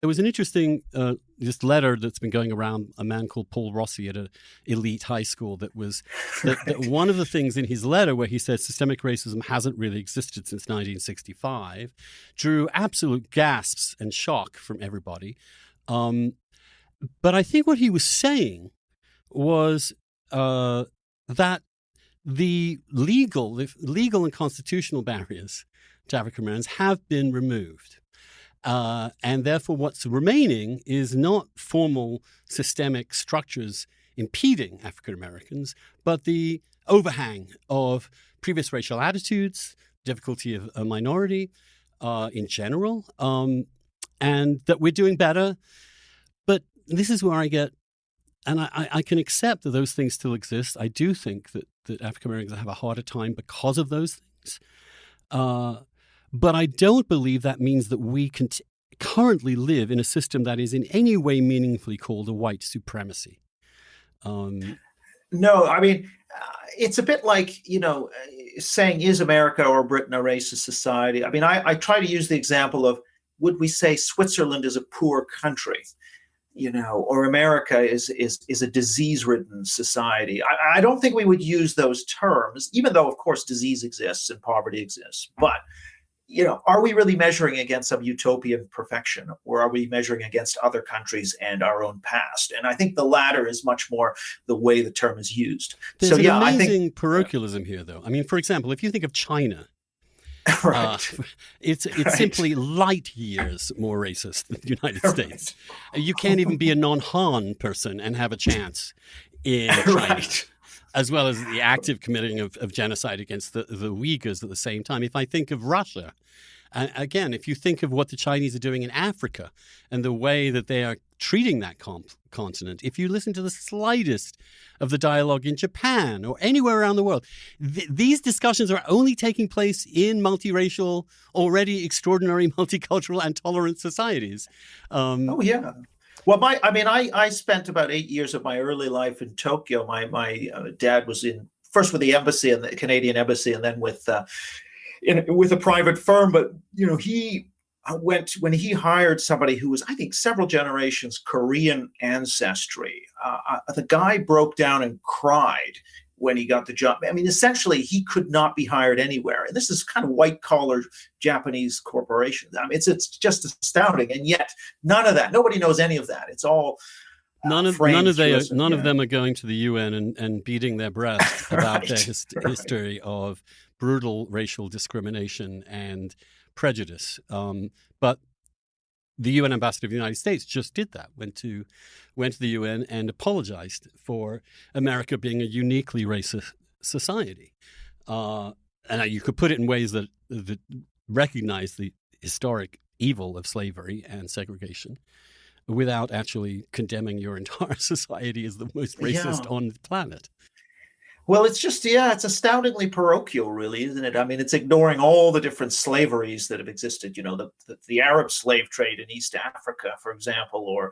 there was an interesting this letter that's been going around, a man called Paul Rossi at an elite high school, that was that one of the things in his letter where he said systemic racism hasn't really existed since 1965 drew absolute gasps and shock from everybody. But I think what he was saying was that the legal and constitutional barriers to African Americans have been removed. And therefore, what's remaining is not formal systemic structures impeding African Americans, but the overhang of previous racial attitudes, difficulty of a minority in general, and that we're doing better. But this is where I get, and I can accept that those things still exist. I do think that African Americans have a harder time because of those things. But I don't believe that means that we can currently live in a system that is in any way meaningfully called a white supremacy. No, I mean, it's a bit like, saying, is America or Britain a racist society? I mean, I try to use the example of, would we say Switzerland is a poor country? Or America is a disease-ridden society. I don't think we would use those terms, even though, of course, disease exists and poverty exists. But, are we really measuring against some utopian perfection, or are we measuring against other countries and our own past? And I think the latter is much more the way the term is used. There's an amazing parochialism here, though. I mean, for example, if you think of China, right. It's simply light years more racist than the United States. You can't even be a non-Han person and have a chance in China, Right. as well as the active committing of genocide against the Uyghurs at the same time. If I think of Russia, again, if you think of what the Chinese are doing in Africa and the way that they are treating that continent, if you listen to the slightest of the dialogue in Japan or anywhere around the world, these discussions are only taking place in multiracial, already extraordinary multicultural and tolerant societies. Oh, yeah. Well, I spent about 8 years of my early life in Tokyo. My dad was first with the embassy and the Canadian embassy, and then with a private firm. But he when he hired somebody who was, I think, several generations Korean ancestry. The guy broke down and cried when he got the job. I mean, essentially, he could not be hired anywhere. And this is kind of white-collar Japanese corporations. I mean, it's just astounding. And yet, none of that. Nobody knows any of that. It's all none of them are going to the UN and beating their breast about their history of brutal racial discrimination and prejudice. But the UN ambassador of the United States just did that, went to the UN and apologized for America being a uniquely racist society. And you could put it in ways that recognize the historic evil of slavery and segregation without actually condemning your entire society as the most racist on the planet. Well, it's just, it's astoundingly parochial, really, isn't it? I mean, it's ignoring all the different slaveries that have existed, the Arab slave trade in East Africa, for example, or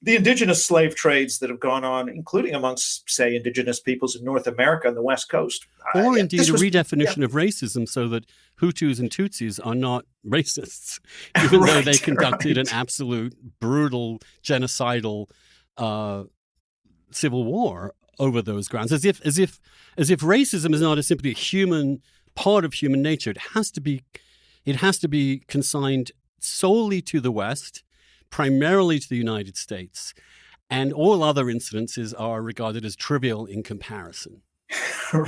the indigenous slave trades that have gone on, including amongst, say, indigenous peoples in North America and the West Coast. Or indeed a redefinition of racism so that Hutus and Tutsis are not racists, even though they conducted an absolute brutal, genocidal civil war over those grounds, as if racism is not simply a human part of human nature. It has to be consigned solely to the West, primarily to the United States, and all other incidences are regarded as trivial in comparison.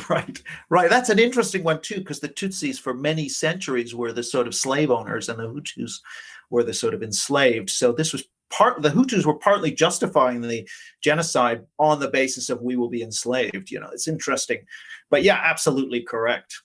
Right. That's an interesting one too, because the Tutsis for many centuries were the sort of slave owners, and the Hutus were the sort of enslaved. So this was the Hutus were partly justifying the genocide on the basis of we will be enslaved. It's interesting, but yeah, absolutely correct.